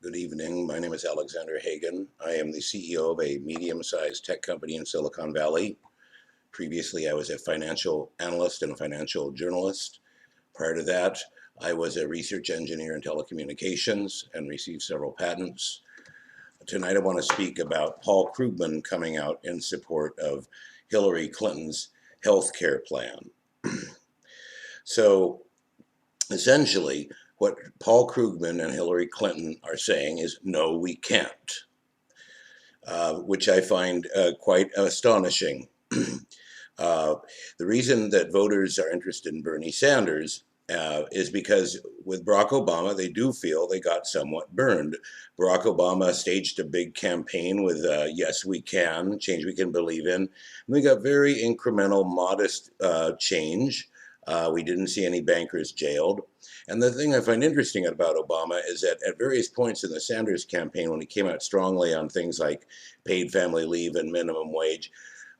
Good evening. My name is Alexander Hagan. I am the CEO of a medium-sized tech company in Silicon Valley. Previously, I was a financial analyst and a financial journalist. Prior to that, I was a research engineer in telecommunications and received several patents. Tonight, I want to speak about Paul Krugman coming out in support of Hillary Clinton's health care plan. So, essentially, what Paul Krugman and Hillary Clinton are saying is, no, we can't. Which I find quite astonishing. The reason that voters are interested in Bernie Sanders is because with Barack Obama, they do feel they got somewhat burned. Barack Obama staged a big campaign with Yes, We Can, change we can believe in. And we got very incremental, modest change. We didn't see any bankers jailed. And the thing I find interesting about Obama is that at various points in the Sanders campaign, when he came out strongly on things like paid family leave and minimum wage,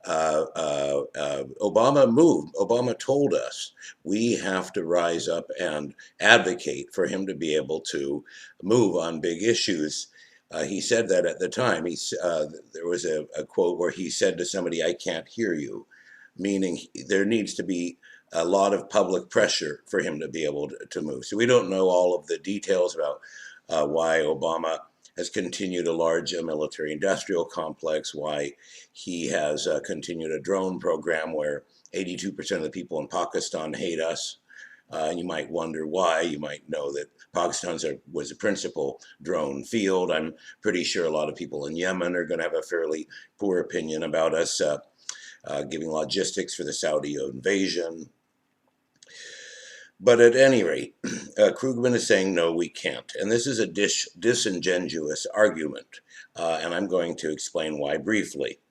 Obama moved. Obama told us we have to rise up and advocate for him to be able to move on big issues. He said that at the time. There was a quote where he said to somebody, "I can't hear you," meaning there needs to be a lot of public pressure for him to be able to move. So we don't know all of the details about why Obama has continued a large military industrial complex, why he has continued a drone program where 82% of the people in Pakistan hate us. And you might wonder why. You might know that Pakistan was a principal drone field. I'm pretty sure a lot of people in Yemen are going to have a fairly poor opinion about us giving logistics for the Saudi invasion. But at any rate, Krugman is saying, no, we can't. And this is a disingenuous argument. And I'm going to explain why briefly.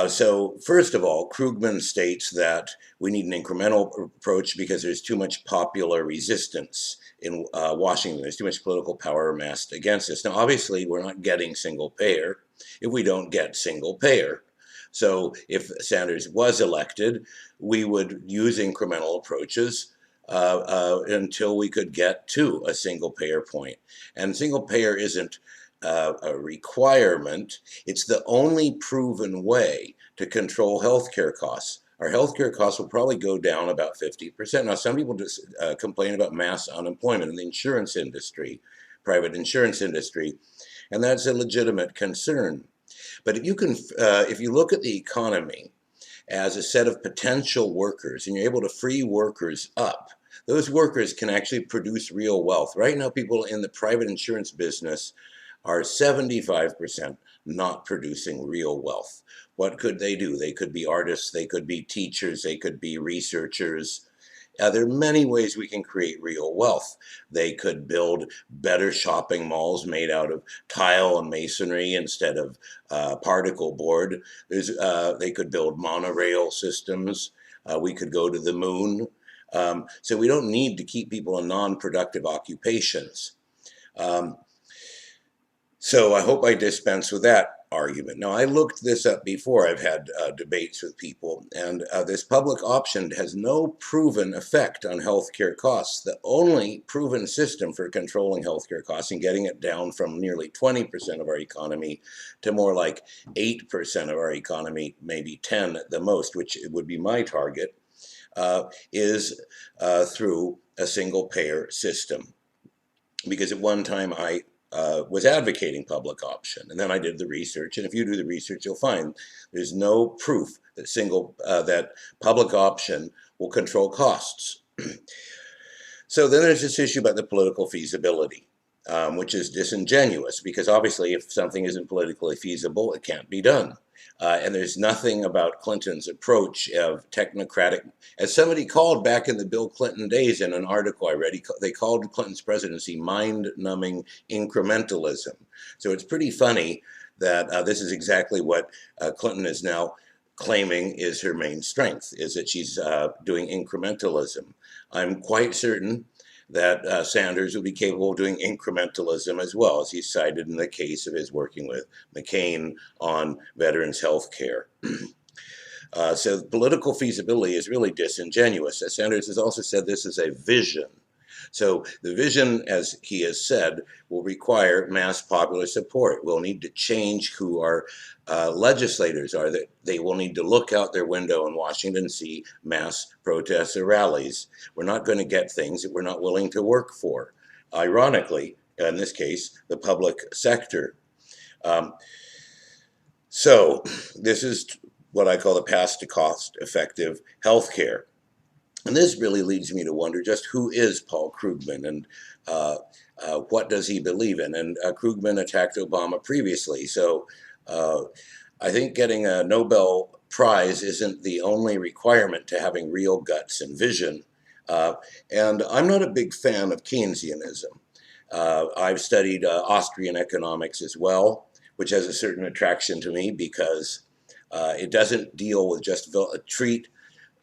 So first of all, Krugman states that we need an incremental approach because there's too much popular resistance in Washington. There's too much political power amassed against us. Now, obviously, we're not getting single payer if we don't get single payer. So if Sanders was elected, we would use incremental approaches until we could get to a single payer point. And single payer isn't a requirement. It's the only proven way to control healthcare costs. Our healthcare costs will probably go down about 50%. Now, some people just complain about mass unemployment in the insurance industry, private insurance industry, and that's a legitimate concern. But if you look at the economy as a set of potential workers, and you're able to free workers up, those workers can actually produce real wealth. Right now, people in the private insurance business are 75% not producing real wealth. What could they do? They could be artists, they could be teachers, they could be researchers. There are many ways we can create real wealth. They could build better shopping malls made out of tile and masonry instead of particle board. They could build monorail systems. We could go to the moon. So we don't need to keep people in non-productive occupations. So I hope I dispense with that argument. Now, I looked this up before. I've had debates with people, and this public option has no proven effect on healthcare costs. The only proven system for controlling healthcare costs and getting it down from nearly 20% of our economy to more like 8% of our economy, maybe 10 at the most, which would be my target, is through a single payer system. Because at one time I was advocating public option, and then I did the research. And if you do the research, you'll find there's no proof that that public option will control costs. So then there's this issue about the political feasibility, which is disingenuous because obviously if something isn't politically feasible, it can't be done. And there's nothing about Clinton's approach of technocratic, as somebody called back in the Bill Clinton days in an article I read, they called Clinton's presidency mind-numbing incrementalism. So it's pretty funny that this is exactly what Clinton is now claiming is her main strength, is that she's doing incrementalism. I'm quite certain that Sanders would be capable of doing incrementalism as well, as he cited in the case of his working with McCain on veterans' health care. So political feasibility is really disingenuous. As Sanders has also said, this is a vision. So the vision, as he has said, will require mass popular support. We'll need to change who our legislators are. That they will need to look out their window in Washington and see mass protests or rallies. We're not going to get things that we're not willing to work for. Ironically, in this case, the public sector. Um, so this is what I call the path to cost-effective healthcare. And this really leads me to wonder just who is Paul Krugman and what does he believe in? And Krugman attacked Obama previously. So I think getting a Nobel Prize isn't the only requirement to having real guts and vision. And I'm not a big fan of Keynesianism. I've studied Austrian economics as well, which has a certain attraction to me because it doesn't deal with just treat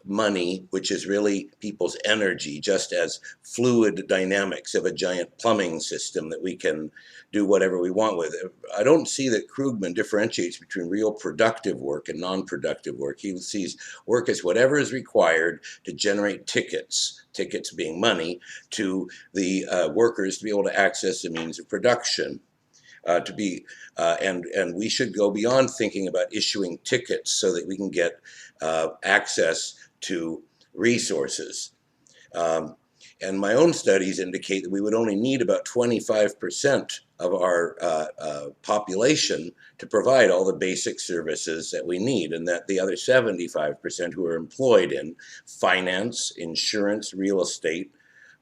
money, which is really people's energy, just as fluid dynamics of a giant plumbing system that we can do whatever we want with. I don't see that Krugman differentiates between real productive work and non-productive work. He sees work as whatever is required to generate tickets being money, to the workers to be able to access the means of production. And we should go beyond thinking about issuing tickets so that we can get access to resources. And my own studies indicate that we would only need about 25% of our population to provide all the basic services that we need, and that the other 75% who are employed in finance, insurance, real estate,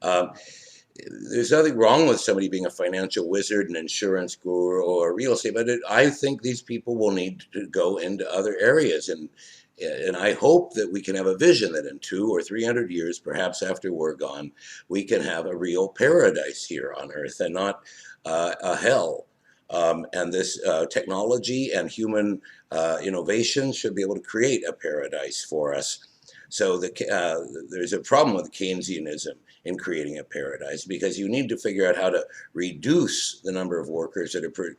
there's nothing wrong with somebody being a financial wizard, an insurance guru, or real estate, but I think these people will need to go into other areas. And I hope that we can have a vision that in 200 or 300 years, perhaps after we're gone, we can have a real paradise here on Earth and not a hell. And this technology and human innovation should be able to create a paradise for us. So there's a problem with Keynesianism in creating a paradise, because you need to figure out how to reduce the number of workers that are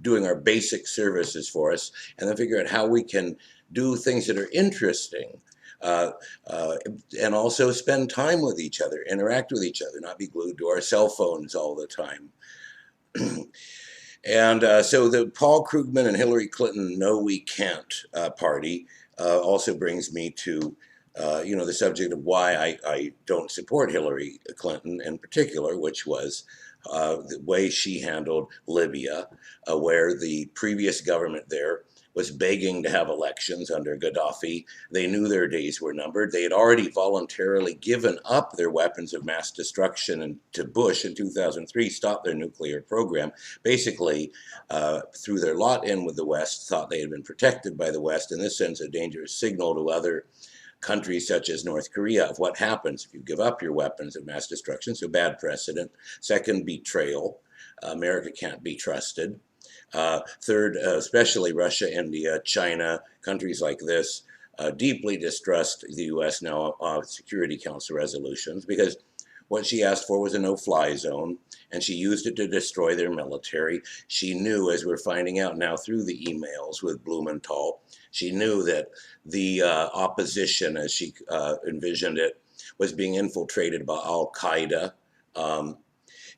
doing our basic services for us, and then figure out how we can do things that are interesting, and also spend time with each other, interact with each other, not be glued to our cell phones all the time. And so the Paul Krugman and Hillary Clinton "No, we can't" party also brings me to the subject of why I don't support Hillary Clinton in particular, which was the way she handled Libya, where the previous government there was begging to have elections under Gaddafi. They knew their days were numbered. They had already voluntarily given up their weapons of mass destruction, and to Bush in 2003 stopped their nuclear program. Basically, threw their lot in with the West, thought they had been protected by the West. In this sense, a dangerous signal to other countries such as North Korea of what happens if you give up your weapons of mass destruction. So bad precedent. Second, betrayal. America can't be trusted. Third, especially Russia, India, China, countries like this deeply distrust the U.S. now Security Council resolutions, because what she asked for was a no-fly zone, and she used it to destroy their military. She knew, as we're finding out now through the emails with Blumenthal, she knew that the opposition, as she envisioned it, was being infiltrated by Al-Qaeda.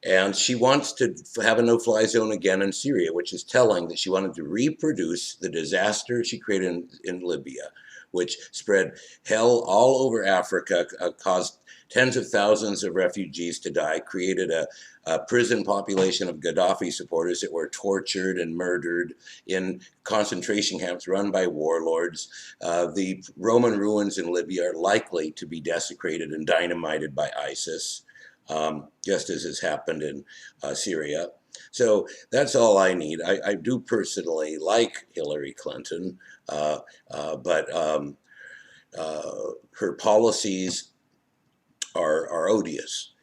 And she wants to have a no-fly zone again in Syria, which is telling that she wanted to reproduce the disaster she created in Libya, which spread hell all over Africa, caused tens of thousands of refugees to die, created a prison population of Gaddafi supporters that were tortured and murdered in concentration camps run by warlords. The Roman ruins in Libya are likely to be desecrated and dynamited by ISIS. Just as has happened in Syria. So that's all I need. I do personally like Hillary Clinton, but her policies are odious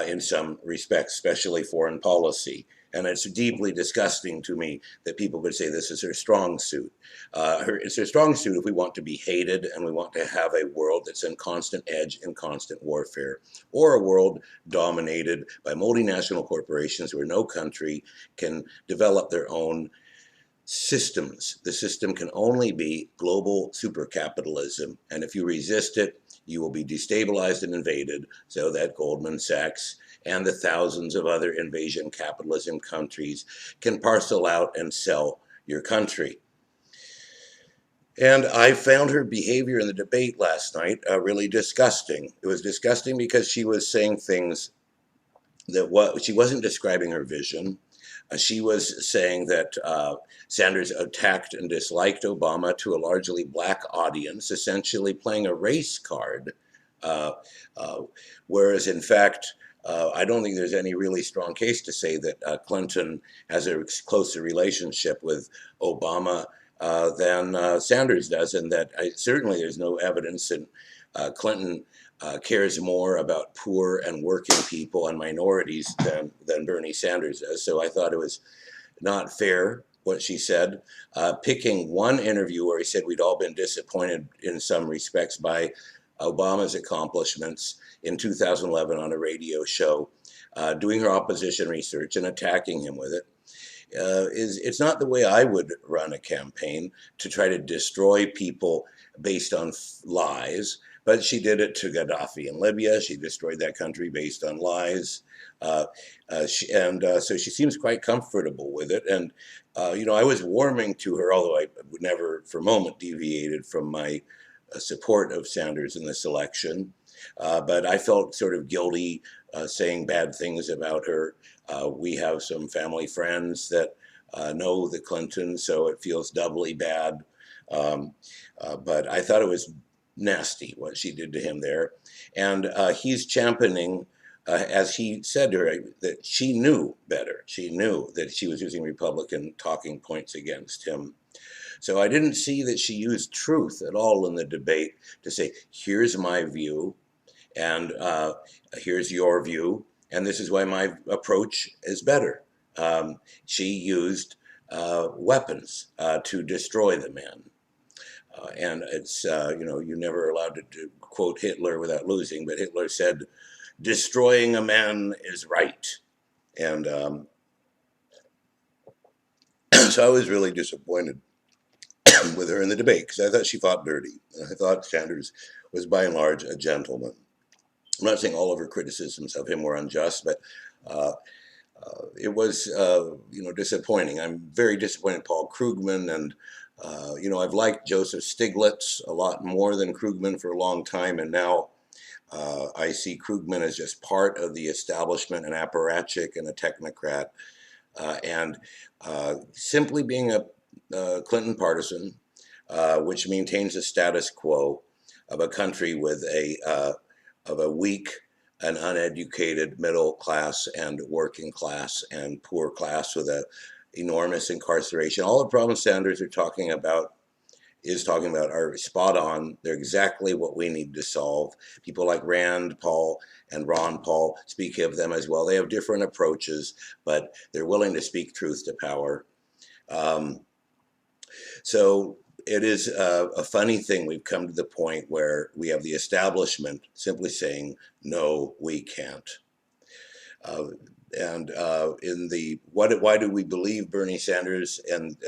in some respects, especially foreign policy. And it's deeply disgusting to me that people could say this is her strong suit. It's her strong suit if we want to be hated and we want to have a world that's in constant edge and constant warfare, or a world dominated by multinational corporations where no country can develop their own systems. The system can only be global supercapitalism. And if you resist it, you will be destabilized and invaded, so that Goldman Sachs and the thousands of other invasion capitalism countries can parcel out and sell your country. And I found her behavior in the debate last night really disgusting. It was disgusting because she was saying things that she wasn't describing her vision. She was saying that Sanders attacked and disliked Obama to a largely black audience, essentially playing a race card. Uh, uh, Whereas, in fact, I don't think there's any really strong case to say that Clinton has a closer relationship with Obama than Sanders does, and that certainly there's no evidence that Clinton cares more about poor and working people and minorities than Bernie Sanders does. So I thought it was not fair what she said. Picking one interview where he said we'd all been disappointed in some respects by Obama's accomplishments in 2011 on a radio show, doing her opposition research and attacking him with it. It's not the way I would run a campaign, to try to destroy people based on lies. But she did it to Gaddafi in Libya. She destroyed that country based on lies. So she seems quite comfortable with it. And, I was warming to her, although I would never for a moment deviated from my support of Sanders in this election. But I felt sort of guilty saying bad things about her. We have some family friends that know the Clintons, so it feels doubly bad. But I thought it was nasty what she did to him there. And he's championing, as he said to her, that she knew better. She knew that she was using Republican talking points against him. So I didn't see that she used truth at all in the debate to say, here's my view, and here's your view, and this is why my approach is better. She used weapons to destroy the man. And it's, you're never allowed to quote Hitler without losing, but Hitler said, destroying a man is right. And so I was really disappointed with her in the debate because I thought she fought dirty. I thought Sanders was by and large a gentleman. I'm not saying all of her criticisms of him were unjust, but it was, disappointing. I'm very disappointed in Paul Krugman, and I've liked Joseph Stiglitz a lot more than Krugman for a long time, and now I see Krugman as just part of the establishment, an apparatchik and a technocrat, and simply being a Clinton partisan, which maintains a status quo of a country with of a weak and uneducated middle class and working class and poor class with a enormous incarceration. All the problems Sanders is talking about are spot on. They're exactly what we need to solve. People like Rand Paul and Ron Paul speak of them as well. They have different approaches, but they're willing to speak truth to power. So it is a funny thing. We've come to the point where we have the establishment simply saying, no, we can't. Why do we believe Bernie Sanders and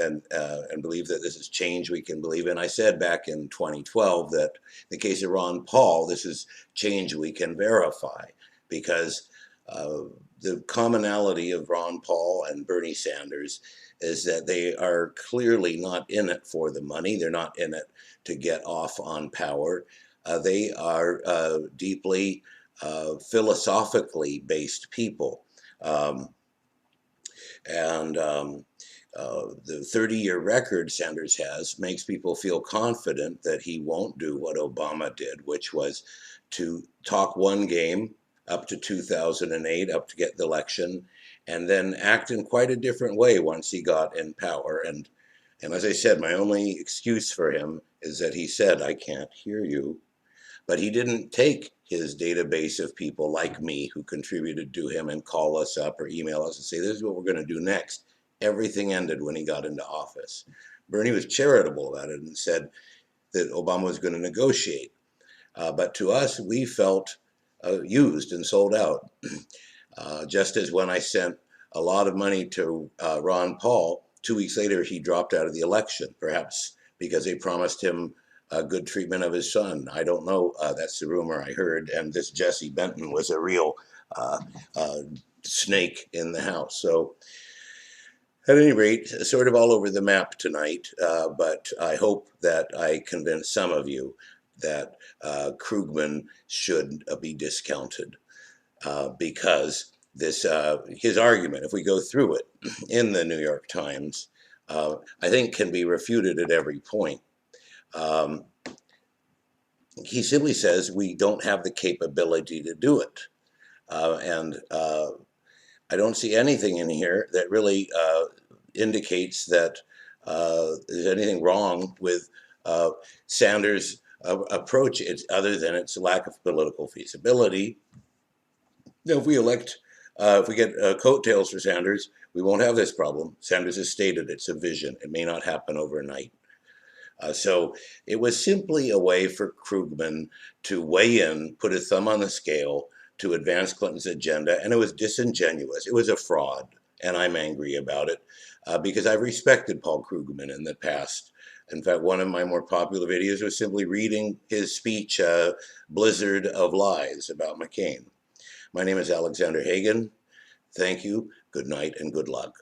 believe that this is change we can believe in? I said back in 2012 that in the case of Ron Paul, this is change we can verify, because the commonality of Ron Paul and Bernie Sanders is that they are clearly not in it for the money. They're not in it to get off on power. They are deeply philosophically based people. The 30-year record Sanders has makes people feel confident that he won't do what Obama did, which was to talk one game up to 2008, up to get the election, and then act in quite a different way once he got in power. And as I said, my only excuse for him is that he said, I can't hear you. But he didn't take his database of people like me who contributed to him and call us up or email us and say, this is what we're going to do next. Everything ended when he got into office. Bernie was charitable about it and said that Obama was going to negotiate. But to us, we felt used and sold out. Just as when I sent a lot of money to Ron Paul, 2 weeks later, he dropped out of the election, perhaps because they promised him good treatment of his son. I don't know. That's the rumor I heard. And this Jesse Benton was a real snake in the house. So at any rate, sort of all over the map tonight, but I hope that I convince some of you that Krugman should be discounted because his argument, if we go through it in the New York Times, I think can be refuted at every point. He simply says we don't have the capability to do it. And I don't see anything in here that really indicates that there's anything wrong with Sanders' approach, other than its lack of political feasibility. Now, if we get coattails for Sanders, we won't have this problem. Sanders has stated it's a vision. It may not happen overnight. So it was simply a way for Krugman to weigh in, put a thumb on the scale to advance Clinton's agenda, and it was disingenuous. It was a fraud, and I'm angry about it because I've respected Paul Krugman in the past. In fact, one of my more popular videos was simply reading his speech, Blizzard of Lies, about McCain. My name is Alexander Hagan. Thank you, good night, and good luck.